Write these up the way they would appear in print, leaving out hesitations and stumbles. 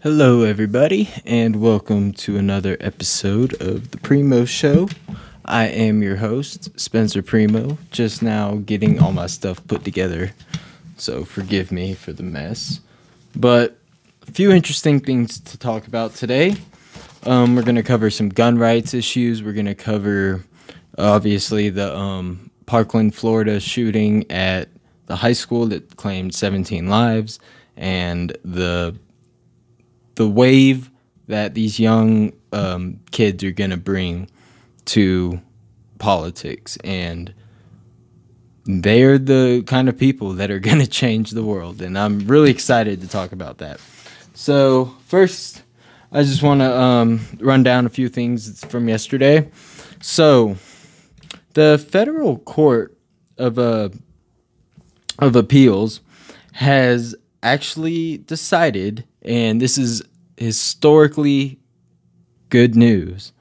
Hello, everybody, and welcome to another episode of The Primo Show. I am your host, Spencer Primo, just now getting all my stuff put together, so forgive me for the mess. But a few interesting things to talk about today. We're going to cover some gun rights issues. We're going to cover, obviously, the Parkland, Florida shooting at the high school that claimed 17 lives, and the wave that these young kids are going to bring to politics. And they're the kind of people that are going to change the world. And I'm really excited to talk about that. So first, I just want to run down a few things from yesterday. So the Federal Court of Appeals has actually decided, and this is historically good news,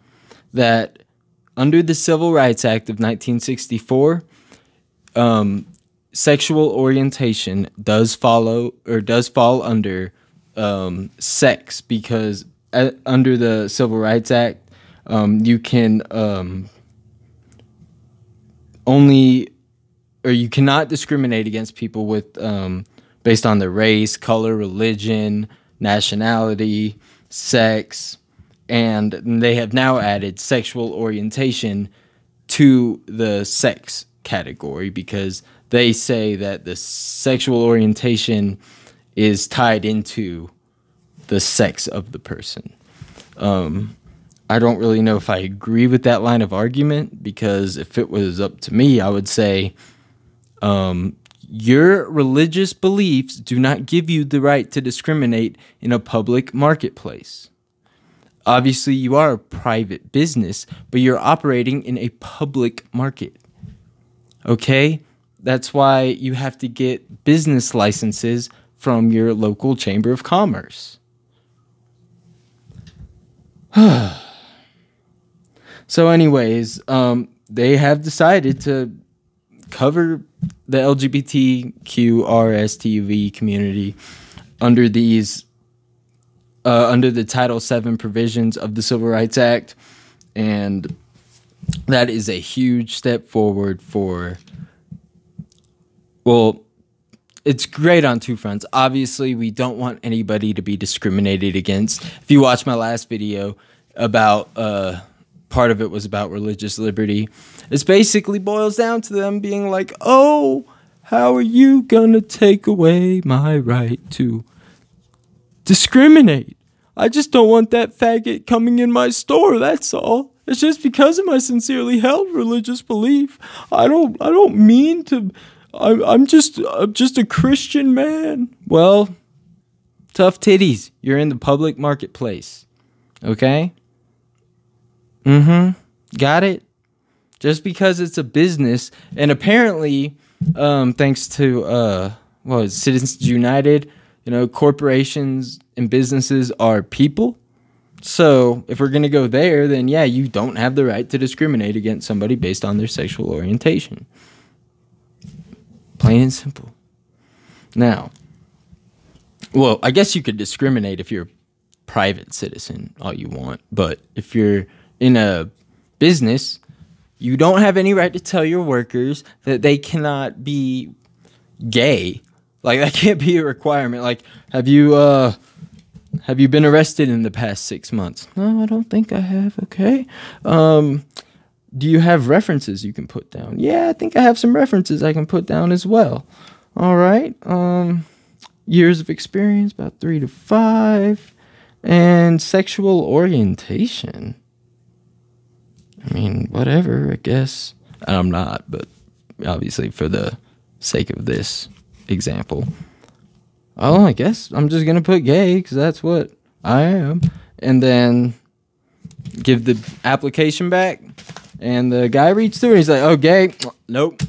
that under the Civil Rights Act of 1964, sexual orientation does fall under sex, because under the Civil Rights Act, you can you cannot discriminate against people with based on their race, color, religion, nationality, sex, and they have now added sexual orientation to the sex category because they say that the sexual orientation is tied into the sex of the person. I don't really know if I agree with that line of argument, because if it was up to me, I would say your religious beliefs do not give you the right to discriminate in a public marketplace. Obviously, you are a private business, but you're operating in a public market. Okay? That's why you have to get business licenses from your local chamber of commerce. So anyways, they have decided to cover the LGBTQRSTUV community under these under the Title VII provisions of the Civil Rights Act, and that is a huge step forward for, well, it's great on two fronts. Obviously, we don't want anybody to be discriminated against. If you watch my last video about part of it was about religious liberty. It basically boils down to them being like, oh, how are you gonna take away my right to discriminate? I just don't want that faggot coming in my store, that's all. It's just because of my sincerely held religious belief. I don't mean to. I'm just a Christian man. Well, tough titties. You're in the public marketplace. Okay? Got it? Just because it's a business, and apparently, thanks to Citizens United, corporations and businesses are people. So if we're gonna go there, then yeah, you don't have the right to discriminate against somebody based on their sexual orientation. Plain and simple. Now, well, I guess you could discriminate if you're a private citizen all you want, but if you're in a business, you don't have any right to tell your workers that they cannot be gay. Like, that can't be a requirement. Like, have you been arrested in the past 6 months? No, I don't think I have. Okay. Do you have references you can put down? Yeah, I think I have some references I can put down as well. All right. Years of experience, about 3 to 5. And sexual orientation. I mean, whatever, I guess. I'm not, but obviously for the sake of this example. Oh, I guess I'm just going to put gay because that's what I am. And then give the application back. And the guy reads through and he's like, oh, gay. Nope.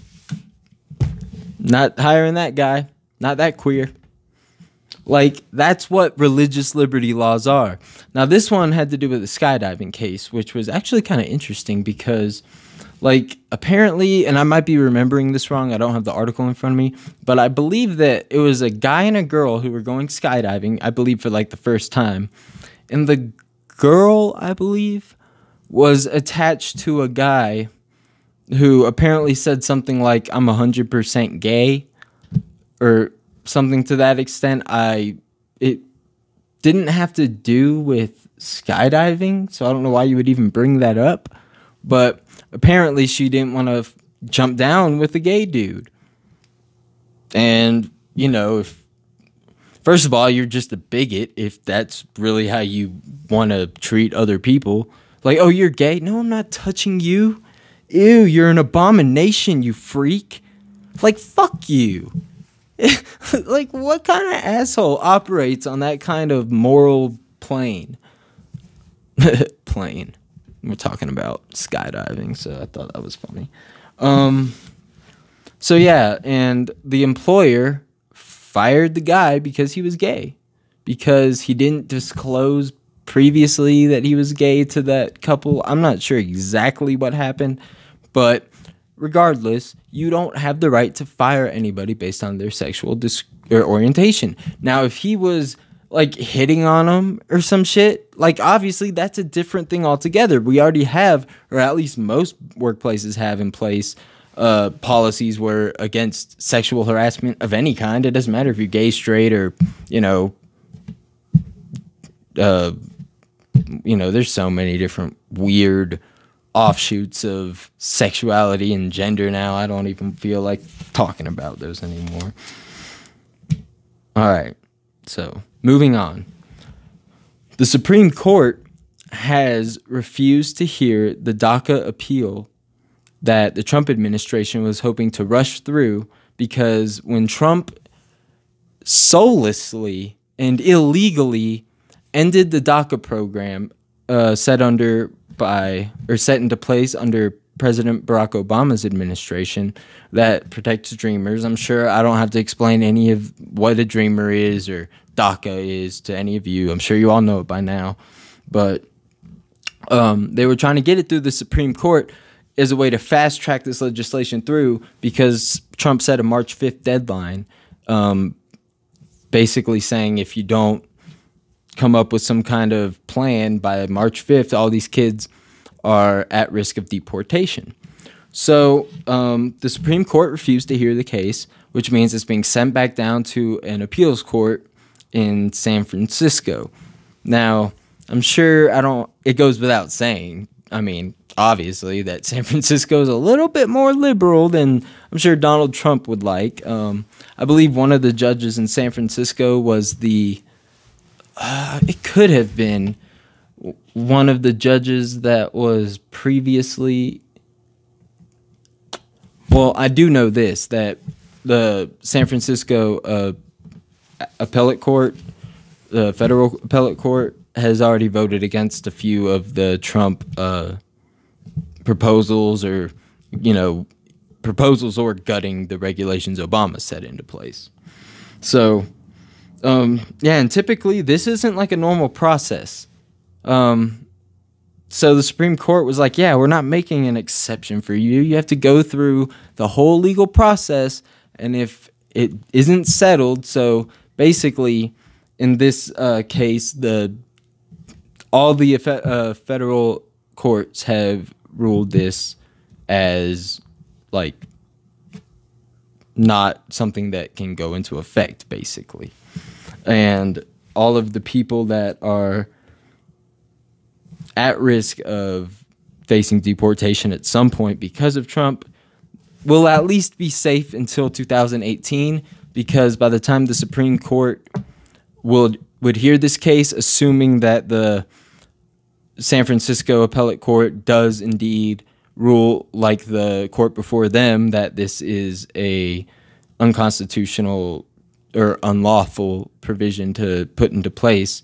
Not hiring that guy. Not that queer. Like, that's what religious liberty laws are. Now, this one had to do with the skydiving case, which was actually kind of interesting because, like, apparently, and I might be remembering this wrong, I don't have the article in front of me, but I believe that it was a guy and a girl who were going skydiving, I believe for, like, the first time. And the girl, I believe, was attached to a guy who apparently said something like, I'm 100% gay, or something to that extent. It didn't have to do with skydiving, so I don't know why you would even bring that up. But apparently she didn't want to jump down with a gay dude. And, you know, first of all, you're just a bigot if that's really how you want to treat other people. Like, oh, you're gay? No, I'm not touching you. Ew, you're an abomination, you freak. Like, fuck you. Like, what kind of asshole operates on that kind of moral plane? Plane. We're talking about skydiving, so I thought that was funny. So yeah, and the employer fired the guy because he was gay, because he didn't disclose previously that he was gay to that couple. I'm not sure exactly what happened, but regardless, you don't have the right to fire anybody based on their sexual orientation. Now, if he was like hitting on them or some shit, like obviously that's a different thing altogether. We already have, or at least most workplaces have in place, policies where against sexual harassment of any kind. It doesn't matter if you're gay, straight, or there's so many different weird offshoots of sexuality and gender now. I don't even feel like talking about those anymore. All right, so moving on. The Supreme Court has refused to hear the DACA appeal that the Trump administration was hoping to rush through, because when Trump soullessly and illegally ended the DACA program set into place under President Barack Obama's administration that protects dreamers. I'm sure I don't have to explain any of what a dreamer is or DACA is to any of you. I'm sure you all know it by now. But they were trying to get it through the Supreme Court as a way to fast track this legislation through, because Trump set a March 5th deadline, basically saying if you don't come up with some kind of plan by March 5th, all these kids are at risk of deportation. So the Supreme Court refused to hear the case, which means it's being sent back down to an appeals court in San Francisco. Now, I'm sure it goes without saying, I mean, obviously, that San Francisco is a little bit more liberal than I'm sure Donald Trump would like. I believe one of the judges in San Francisco was it could have been one of the judges that was previously, well, I do know this, that the San Francisco appellate court, the federal appellate court, has already voted against a few of the Trump proposals or gutting the regulations Obama set into place. So, yeah, and typically this isn't like a normal process. So the Supreme Court was like, yeah, we're not making an exception for you. You have to go through the whole legal process, and if it isn't settled, so basically in this case, all the federal courts have ruled this as like not something that can go into effect, basically. And all of the people that are at risk of facing deportation at some point because of Trump will at least be safe until 2018, because by the time the Supreme Court would hear this case, assuming that the San Francisco appellate court does indeed rule like the court before them that this is a unconstitutional or unlawful provision to put into place,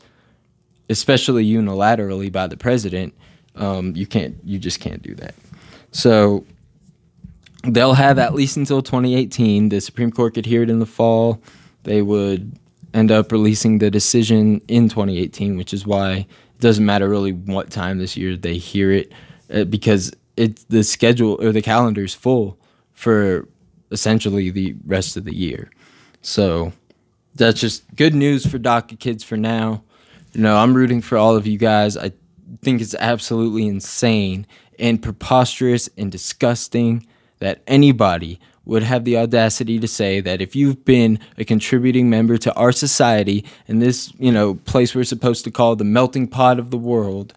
especially unilaterally by the president, you just can't do that. So they'll have at least until 2018. The Supreme Court could hear it in the fall. They would end up releasing the decision in 2018, which is why it doesn't matter really what time this year they hear it, because it's the schedule or the calendar is full for essentially the rest of the year. So that's just good news for DACA kids for now. I'm rooting for all of you guys. I think it's absolutely insane and preposterous and disgusting that anybody would have the audacity to say that if you've been a contributing member to our society and this, place we're supposed to call the melting pot of the world,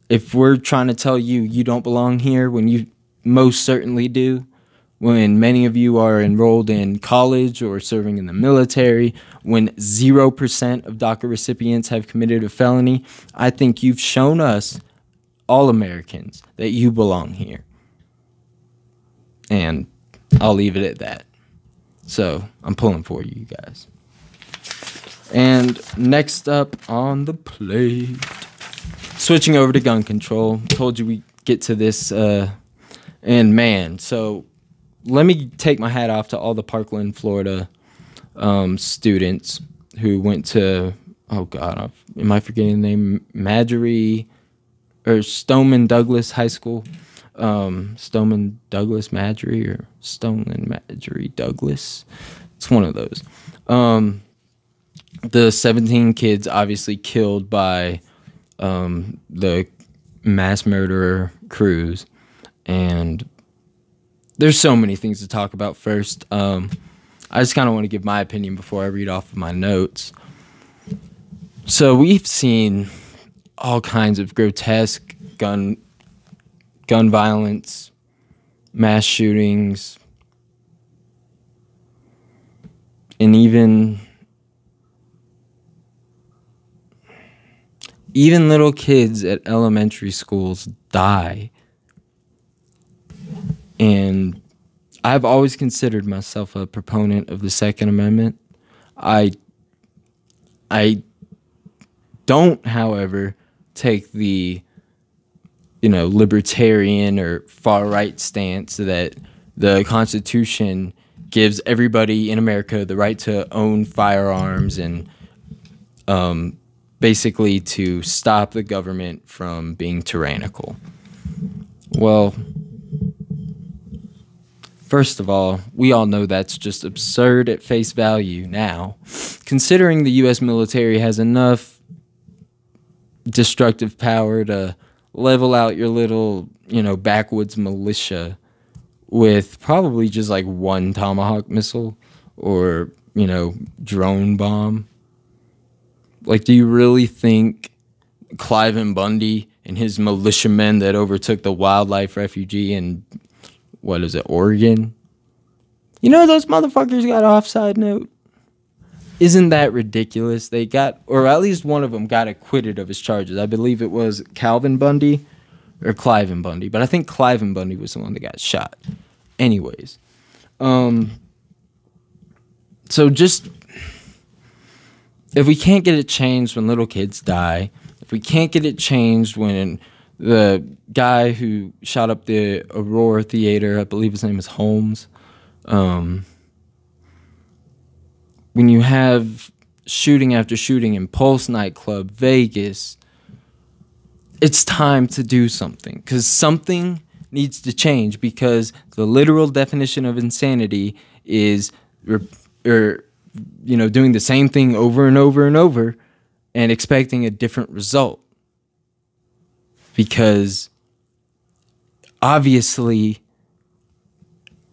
if we're trying to tell you you don't belong here when you most certainly do, when many of you are enrolled in college or serving in the military, when 0% of DACA recipients have committed a felony, I think you've shown us, all Americans, that you belong here. And I'll leave it at that. So I'm pulling for you guys. And next up on the plate, switching over to gun control. Told you we get to this, and man, so let me take my hat off to all the Parkland, Florida students who went to, oh God, am I forgetting the name? Stoneman Douglas High School. Stoneman Douglas Madry or Stoneman Madry Douglas. It's one of those. The 17 kids obviously killed by the mass murderer Cruz. And there's so many things to talk about. First, I just kind of want to give my opinion before I read off of my notes. So we've seen all kinds of grotesque gun violence, mass shootings, and even little kids at elementary schools die. And I've always considered myself a proponent of the Second Amendment. I don't, however, take the libertarian or far-right stance that the Constitution gives everybody in America the right to own firearms and basically to stop the government from being tyrannical. Well, first of all, we all know that's just absurd at face value now, considering the U.S. military has enough destructive power to level out your little, backwoods militia with probably just like one Tomahawk missile or, drone bomb. Like, do you really think Cliven Bundy and his militiamen that overtook the wildlife refugee in, Oregon? Those motherfuckers got an offside note. Isn't that ridiculous? They got, or at least one of them got acquitted of his charges. I believe it was Calvin Bundy or Cliven Bundy, but I think Cliven Bundy was the one that got shot. Anyways, so just, if we can't get it changed when little kids die, if we can't get it changed when the guy who shot up the Aurora Theater, I believe his name is Holmes, when you have shooting after shooting in Pulse nightclub, Vegas, it's time to do something, because something needs to change, because the literal definition of insanity is doing the same thing over and over and over and expecting a different result. Because obviously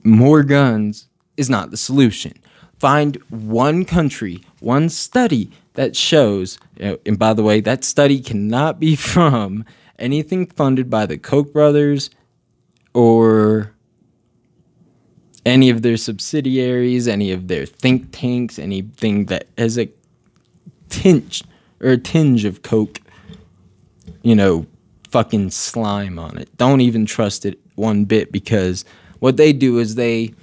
more guns is not the solution. Find one country, one study that shows, and by the way, that study cannot be from anything funded by the Koch brothers or any of their subsidiaries, any of their think tanks, anything that has a tinge of Coke, fucking slime on it. Don't even trust it one bit, because what they do is they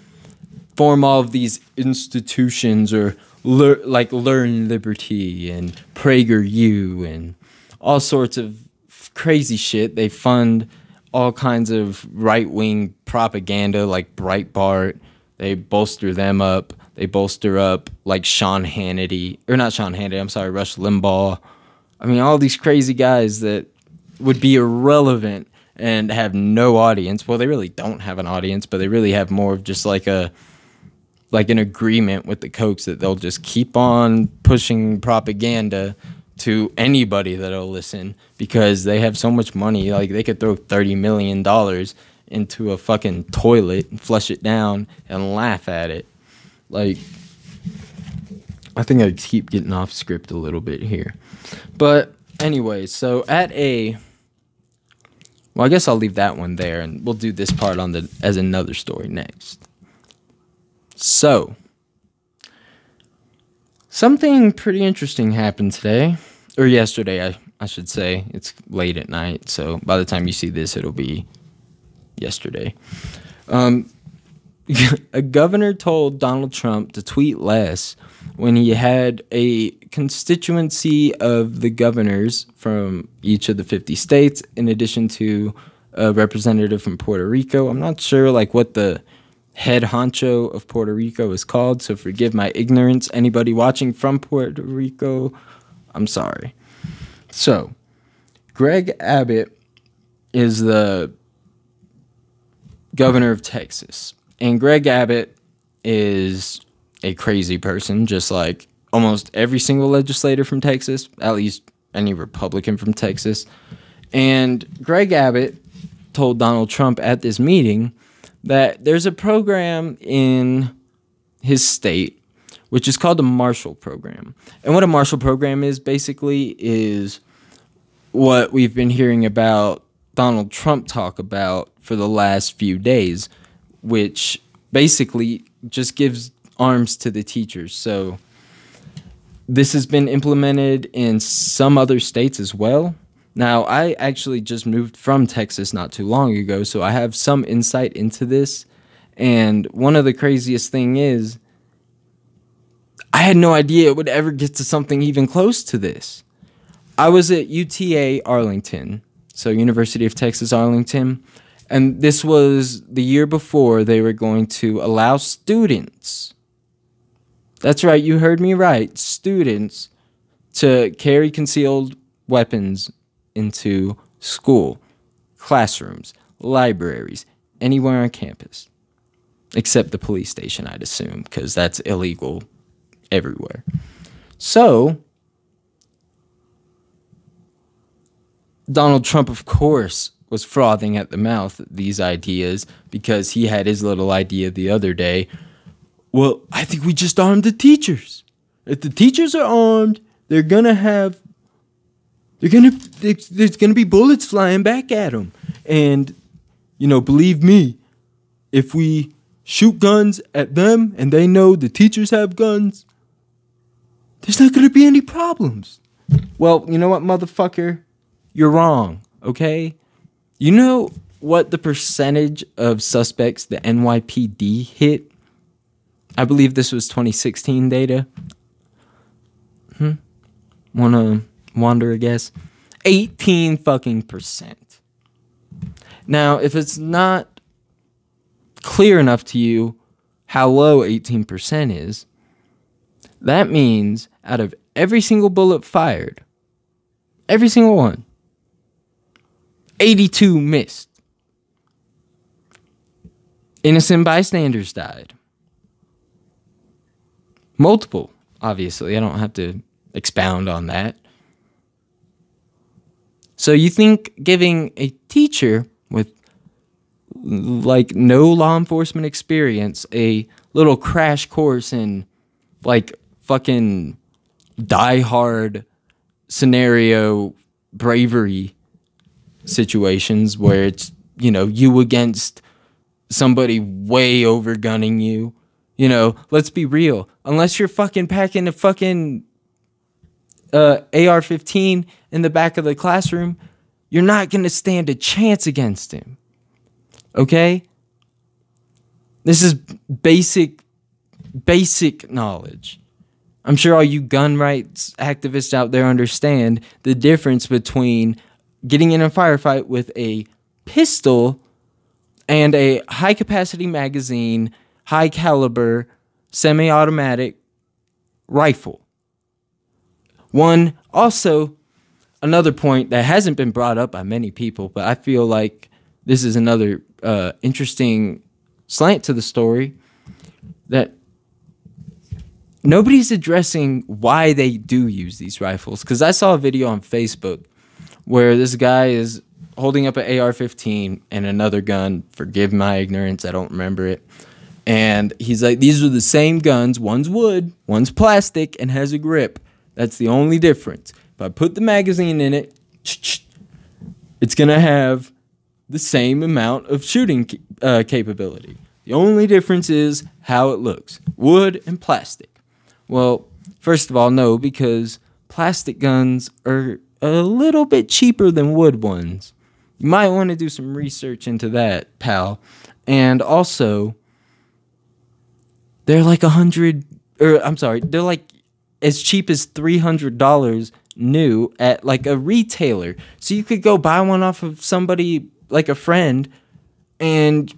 form all of these institutions, or Learn Liberty and PragerU and all sorts of crazy shit. They fund all kinds of right-wing propaganda like Breitbart. They bolster them up. They bolster up like Sean Hannity, or not Sean Hannity, I'm sorry, Rush Limbaugh. I mean, all these crazy guys that would be irrelevant and have no audience. Well, they really don't have an audience, but they really have more of just like an agreement with the Kochs that they'll just keep on pushing propaganda to anybody that'll listen because they have so much money. Like, they could throw $30 million into a fucking toilet and flush it down and laugh at it. Like, I think I keep getting off script a little bit here. But anyway, so well, I guess I'll leave that one there, and we'll do this part as another story next. So, something pretty interesting happened today, or yesterday, I should say. It's late at night, so by the time you see this, it'll be yesterday. A governor told Donald Trump to tweet less when he had a constituency of the governors from each of the 50 states, in addition to a representative from Puerto Rico. I'm not sure like what the head honcho of Puerto Rico is called, so forgive my ignorance. Anybody watching from Puerto Rico, I'm sorry. So, Greg Abbott is the governor of Texas. And Greg Abbott is a crazy person, just like almost every single legislator from Texas, at least any Republican from Texas. And Greg Abbott told Donald Trump at this meeting that there's a program in his state which is called the Marshall Program. And what a Marshall Program is basically is what we've been hearing about Donald Trump talk about for the last few days, which basically just gives arms to the teachers. So this has been implemented in some other states as well. Now, I actually just moved from Texas not too long ago, so I have some insight into this. And one of the craziest thing is, I had no idea it would ever get to something even close to this. I was at UTA Arlington, so University of Texas Arlington, and this was the year before they were going to allow students, that's right, you heard me right, students, to carry concealed weapons into school, classrooms, libraries, anywhere on campus, except the police station, I'd assume, because that's illegal everywhere. So, Donald Trump, of course, was frothing at the mouth at these ideas because he had his little idea the other day. Well, I think we just armed the teachers. If the teachers are armed, there's gonna be bullets flying back at them. And, you know, believe me, if we shoot guns at them and they know the teachers have guns, there's not gonna be any problems. Well, you know what, motherfucker? You're wrong, okay? You know what the percentage of suspects the NYPD hit? I believe this was 2016 data. Wanna wander a guess? 18 fucking percent. Now, if it's not clear enough to you how low 18% is, that means out of every single bullet fired, every single one, 82 missed. Innocent bystanders died. Multiple, obviously. I don't have to expound on that. So you think giving a teacher with like no law enforcement experience a little crash course in like fucking Die Hard scenario bravery situations where it's, you know, you against somebody way overgunning you, you know, let's be real, unless you're fucking packing a fucking AR-15 in the back of the classroom, you're not going to stand a chance against him. Okay? This is basic knowledge. I'm sure all you gun rights activists out there understand the difference between getting in a firefight with a pistol and a high-capacity magazine, high caliber semi-automatic rifle. Another point that hasn't been brought up by many people, but I feel like this is another interesting slant to the story, that nobody's addressing why they do use these rifles. Because I saw a video on Facebook where this guy is holding up an AR-15 and another gun. Forgive my ignorance, I don't remember it. And he's like, these are the same guns. One's wood, one's plastic, and has a grip. That's the only difference. If I put the magazine in it, it's going to have the same amount of shooting capability. The only difference is how it looks. Wood and plastic. Well, first of all, no, because plastic guns are a little bit cheaper than wood ones. You might want to do some research into that, pal. And also, they're like they're like as cheap as $300 new at like a retailer. So you could go buy one off of somebody, like a friend, and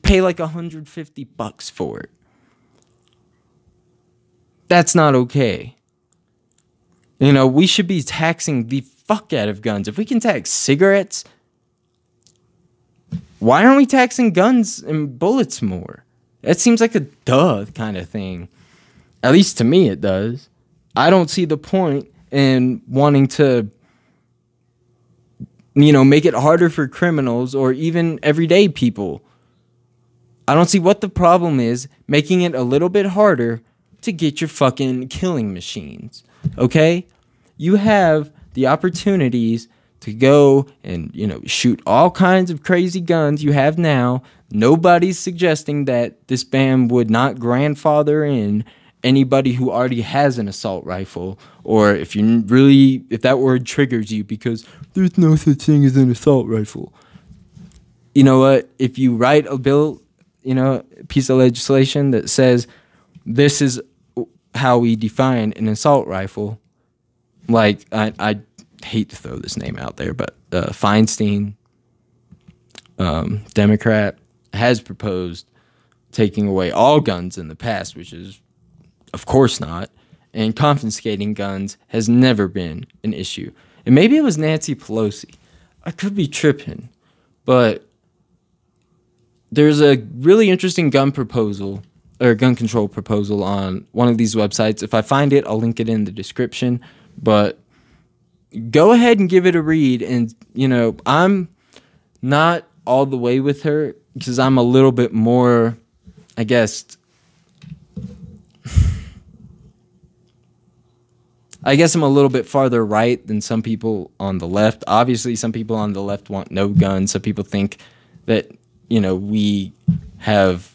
pay like $150 for it. That's not okay. You know, we should be taxing the fuck out of guns. If we can tax cigarettes, why aren't we taxing guns and bullets more? That seems like a duh kind of thing. At least to me it does. I don't see the point in wanting to, you know, make it harder for criminals or even everyday people. I don't see what the problem is making it a little bit harder to get your fucking killing machines. Okay? You have the opportunities to go and, you know, shoot all kinds of crazy guns you have now. Nobody's suggesting that this ban would not grandfather in anybody who already has an assault rifle, or if that word triggers you because there's no such thing as an assault rifle. You know what? If you write a bill, you know, a piece of legislation that says this is how we define an assault rifle, like I hate to throw this name out there, but Feinstein, Democrat, has proposed taking away all guns in the past, which is, of course not, and confiscating guns has never been an issue. And maybe it was Nancy Pelosi. I could be tripping, but there's a really interesting gun control proposal on one of these websites. If I find it, I'll link it in the description. But go ahead and give it a read. And, you know, I'm not all the way with her because I'm a little bit more, I guess I'm a little bit farther right than some people on the left. Obviously, some people on the left want no guns. Some people think that, you know, we have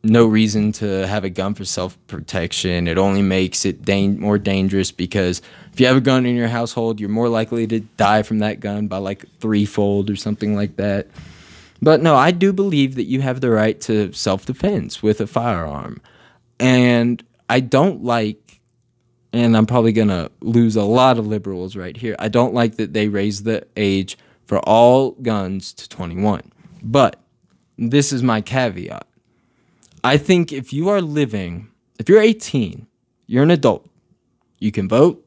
no reason to have a gun for self-protection. It only makes it more dangerous because if you have a gun in your household, you're more likely to die from that gun by like threefold or something like that. But no, I do believe that you have the right to self-defense with a firearm. And I don't like, and I'm probably going to lose a lot of liberals right here, I don't like that they raised the age for all guns to 21. But this is my caveat. I think if you're 18, you're an adult, you can vote,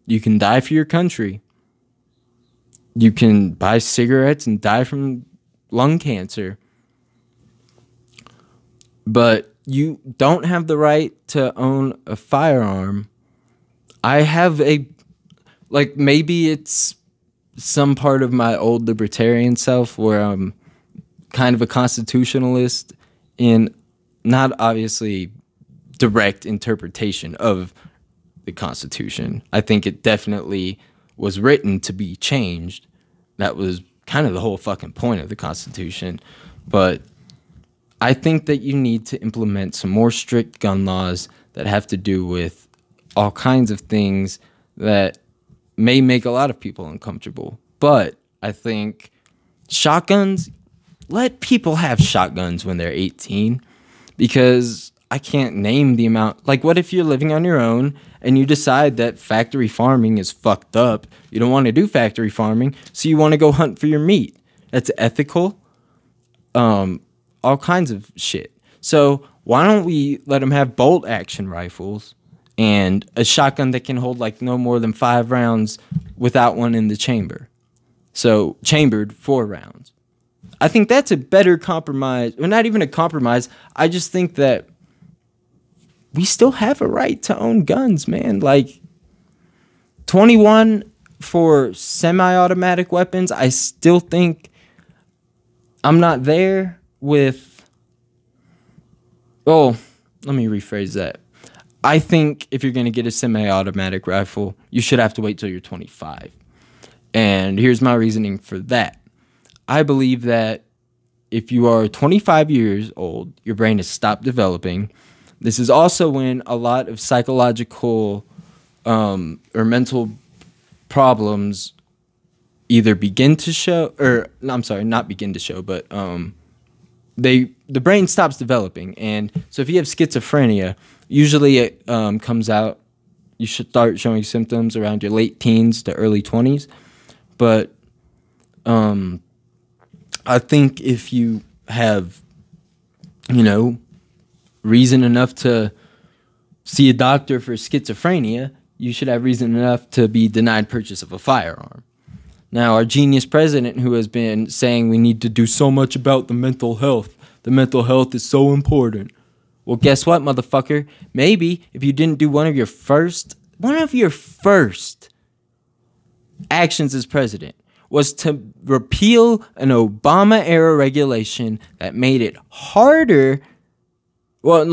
you can die for your country, you can buy cigarettes and die from lung cancer, but you don't have the right to own a firearm. I have maybe it's some part of my old libertarian self where I'm kind of a constitutionalist in not obviously direct interpretation of the Constitution. I think it definitely was written to be changed. That was kind of the whole fucking point of the Constitution. But I think that you need to implement some more strict gun laws that have to do with all kinds of things that may make a lot of people uncomfortable. But I think shotguns, let people have shotguns when they're 18, because I can't name the amount. Like, what if you're living on your own and you decide that factory farming is fucked up? You don't want to do factory farming, so you want to go hunt for your meat. That's ethical. All kinds of shit. So Why don't we let them have bolt action rifles and a shotgun that can hold like no more than 5 rounds without one in the chamber? So chambered 4 rounds. I think that's a better compromise. Well, not even a compromise. I just think that we still have a right to own guns, man. Like 21 for semi-automatic weapons. I still think I'm not there with... Oh, let me rephrase that. I think if you're going to get a semi-automatic rifle, you should have to wait till you're 25. And here's my reasoning for that. I believe that if you are 25 years old, your brain has stopped developing. This is also when a lot of psychological or mental problems either begin to show, or I'm sorry, not begin to show, but the brain stops developing. And so if you have schizophrenia, usually it comes out, you should start showing symptoms around your late teens to early 20s. But I think if you have, reason enough to see a doctor for schizophrenia, you should have reason enough to be denied purchase of a firearm. Now, our genius president, who has been saying we need to do so much about the mental health is so important. Well, guess what, motherfucker? Maybe if you didn't do one of your first actions as president was to repeal an Obama-era regulation that made it harder. Well,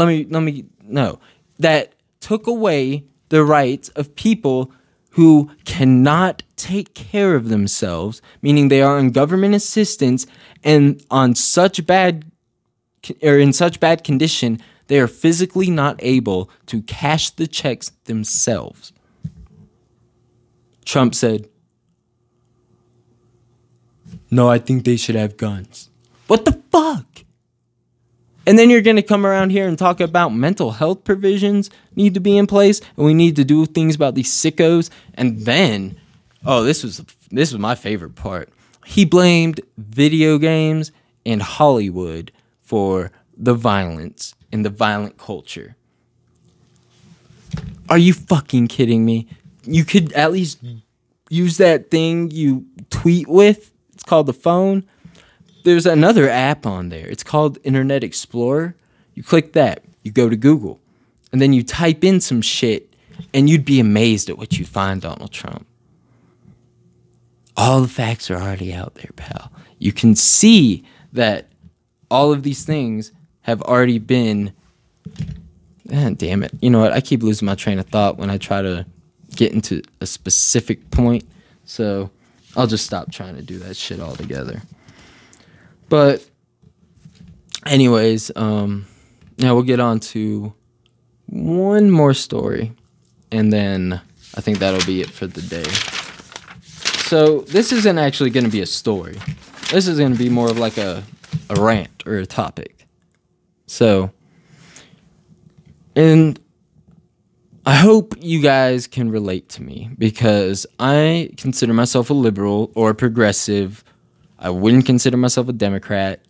that took away the rights of people who cannot take care of themselves, meaning they are on government assistance and in such bad condition, they are physically not able to cash the checks themselves. Trump said, "No, I think they should have guns." What the fuck? And then you're going to come around here and talk about mental health provisions need to be in place, and we need to do things about these sickos. And then, this was my favorite part. He blamed video games and Hollywood for the violence and the violent culture. Are you fucking kidding me? You could at least use that thing you tweet with. It's called the phone. There's another app on there. It's called Internet Explorer. You click that. You go to Google. And then you type in some shit, and you'd be amazed at what you find, Donald Trump. All the facts are already out there, pal. You can see that all of these things have already been... damn it. You know what? I keep losing my train of thought when I try to get into a specific point. So I'll just stop trying to do that shit altogether. But anyways, now we'll get on to one more story, and then I think that'll be it for the day. So this isn't actually going to be a story. This is going to be more of like a rant or a topic. So, and I hope you guys can relate to me, because I consider myself a liberal or a progressive. I wouldn't consider myself a Democrat,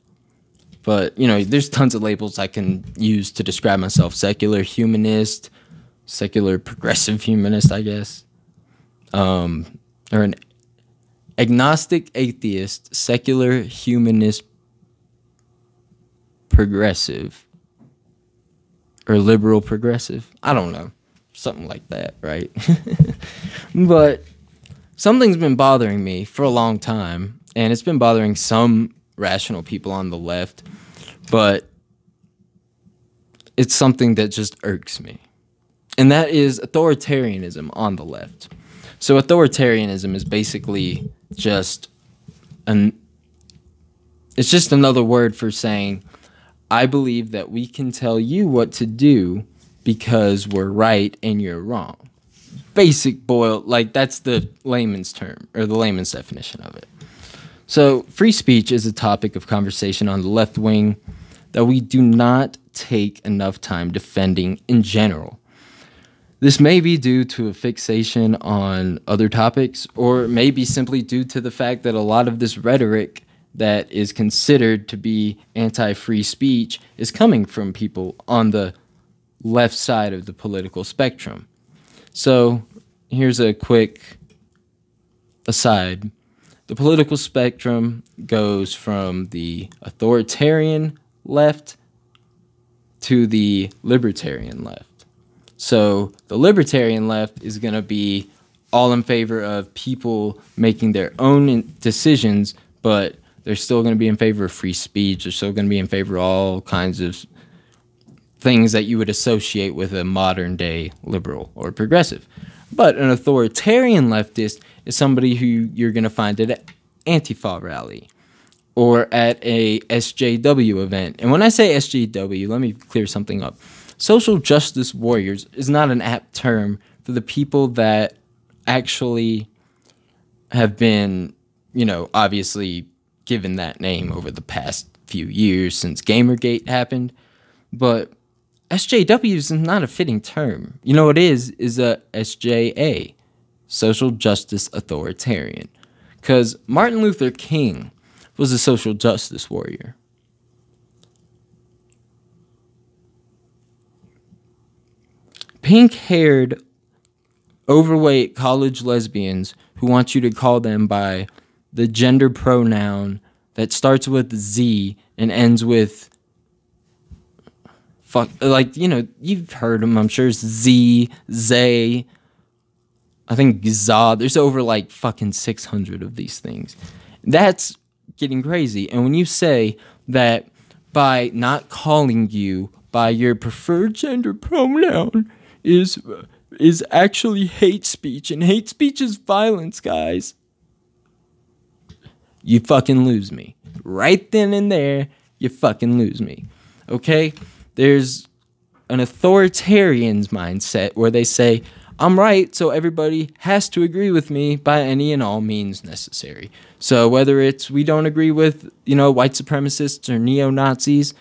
but, there's tons of labels I can use to describe myself. Secular humanist, secular progressive humanist, I guess. Or an agnostic atheist, secular humanist progressive. Or liberal progressive. I don't know. Something like that, right? But something's been bothering me for a long time. And it's been bothering some rational people on the left, but it's something that just irks me. And that is authoritarianism on the left. So authoritarianism is basically just it's just another word for saying, I believe that we can tell you what to do because we're right and you're wrong. That's the layman's term, or the layman's definition of it. So, free speech is a topic of conversation on the left wing that we do not take enough time defending in general. This may be due to a fixation on other topics, or maybe simply due to the fact that a lot of this rhetoric that is considered to be anti-free speech is coming from people on the left side of the political spectrum. So here's a quick aside. The political spectrum goes from the authoritarian left to the libertarian left. So the libertarian left is going to be all in favor of people making their own decisions, but they're still going to be in favor of free speech. They're still going to be in favor of all kinds of things that you would associate with a modern day liberal or progressive. But an authoritarian leftist is somebody who you're going to find at an Antifa rally or at a SJW event. And when I say SJW, let me clear something up. Social justice warriors is not an apt term for the people that actually have been, obviously given that name over the past few years since Gamergate happened. But SJW is not a fitting term. You know what it is a SJA, social justice authoritarian. Because Martin Luther King was a social justice warrior. Pink-haired, overweight college lesbians who want you to call them by the gender pronoun that starts with Z and ends with fuck, you've heard them, I'm sure. Z, Zay, I think Zod. There's over fucking 600 of these things. That's getting crazy. And when you say that by not calling you by your preferred gender pronoun is actually hate speech, and hate speech is violence, guys, you fucking lose me. Right then and there, you fucking lose me. Okay? There's an authoritarian's mindset where they say, I'm right, so everybody has to agree with me by any and all means necessary. So whether it's we don't agree with, white supremacists or neo-Nazis,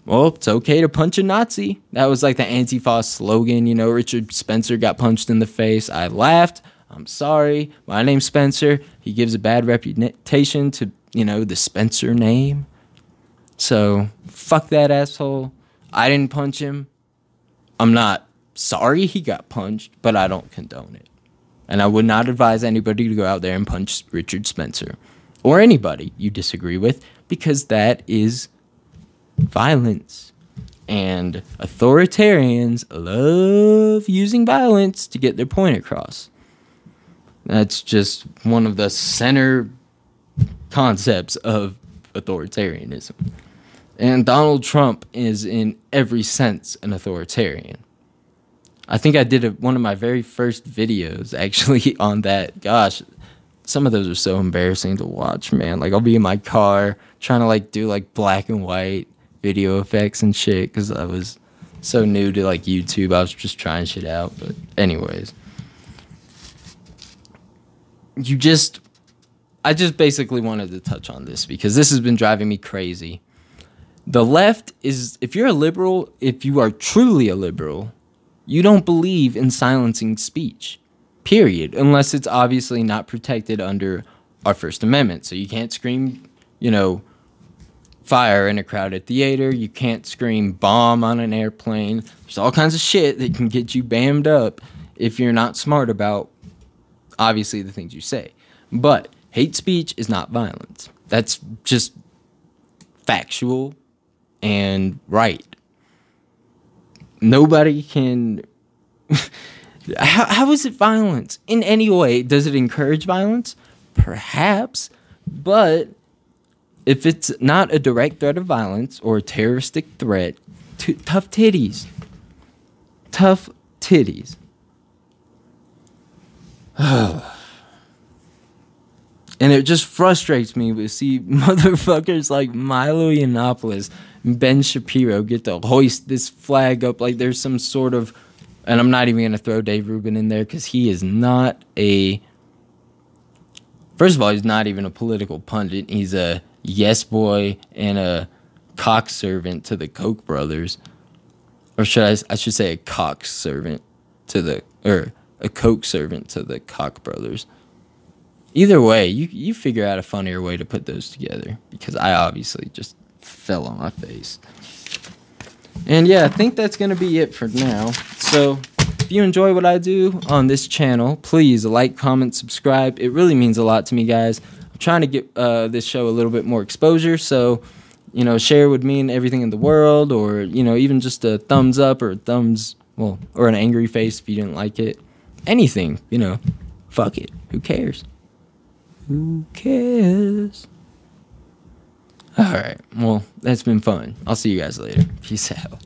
well, it's okay to punch a Nazi. That was the Antifa slogan. Richard Spencer got punched in the face. I laughed. I'm sorry. My name's Spencer. He gives a bad reputation to, the Spencer name. So fuck that asshole. I didn't punch him. I'm not sorry he got punched, but I don't condone it. And I would not advise anybody to go out there and punch Richard Spencer or anybody you disagree with, because that is violence. And authoritarians love using violence to get their point across. That's just one of the center concepts of authoritarianism. And Donald Trump is in every sense an authoritarian. I think I did one of my very first videos actually on that. Gosh, some of those are so embarrassing to watch, man. I'll be in my car trying to do black and white video effects and shit because I was so new to YouTube. I was just trying shit out. But anyways, I just basically wanted to touch on this because this has been driving me crazy. The left is, if you're a liberal, if you are truly a liberal, you don't believe in silencing speech, period, unless it's obviously not protected under our First Amendment. So you can't scream, fire in a crowded theater. You can't scream bomb on an airplane. There's all kinds of shit that can get you bammed up if you're not smart about, obviously, the things you say. But hate speech is not violence. That's just factual and right. Nobody can... How is it violence? In any way, does it encourage violence? Perhaps. But if it's not a direct threat of violence or a terroristic threat, tough titties. Tough titties. And it just frustrates me to see motherfuckers like Milo Yiannopoulos and Ben Shapiro get to hoist this flag up like there's some sort of... And I'm not even going to throw Dave Rubin in there because he is not a... First of all, he's not even a political pundit. He's a yes boy and a cock servant to the Koch brothers. Or I should say a cock servant to the... Or a Koch servant to the Koch brothers. Either way, you figure out a funnier way to put those together, because I obviously just fell on my face. And yeah, I think that's going to be it for now. So if you enjoy what I do on this channel, please like, comment, subscribe. It really means a lot to me, guys. I'm trying to get this show a little bit more exposure, so, you know, share would mean everything in the world, or, you know, even just a thumbs up or or an angry face if you didn't like it. Anything, you know, fuck it. Who cares? Who cares? All right. Well, that's been fun. I'll see you guys later. Peace out.